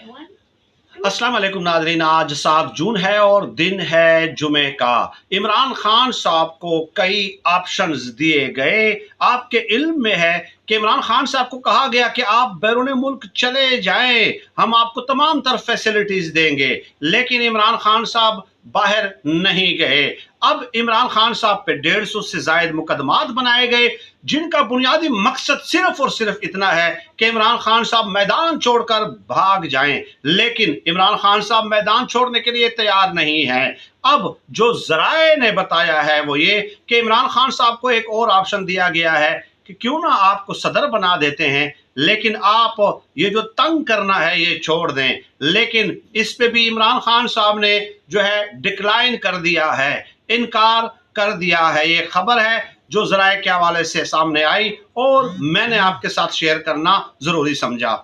अस्सलाम वालेकुम नाज़रीन। आज 7 जून है और दिन है जुमे का। इमरान खान साहब को कई ऑप्शंस दिए गए। आपके इल्म में है कि इमरान खान साहब को कहा गया कि आप बैरून मुल्क चले जाएं, हम आपको तमाम तरह फैसिलिटीज देंगे, लेकिन इमरान खान साहब बाहर नहीं गए। अब इमरान खान साहब पे 150 से जायद मुकदमात बनाए गए, जिनका बुनियादी मकसद सिर्फ और सिर्फ इतना है कि इमरान खान साहब मैदान छोड़कर भाग जाएं, लेकिन इमरान खान साहब मैदान छोड़ने के लिए तैयार नहीं है। अब जो जराए ने बताया है वो ये कि इमरान खान साहब को एक और ऑप्शन दिया गया है कि क्यों ना आपको सदर बना देते हैं, लेकिन आप ये जो तंग करना है ये छोड़ दें। लेकिन इस पे भी इमरान खान साहब ने जो है डिक्लाइन कर दिया है, इनकार कर दिया है। ये खबर है जो ज़राए के हवाले से सामने आई और मैंने आपके साथ शेयर करना ज़रूरी समझा।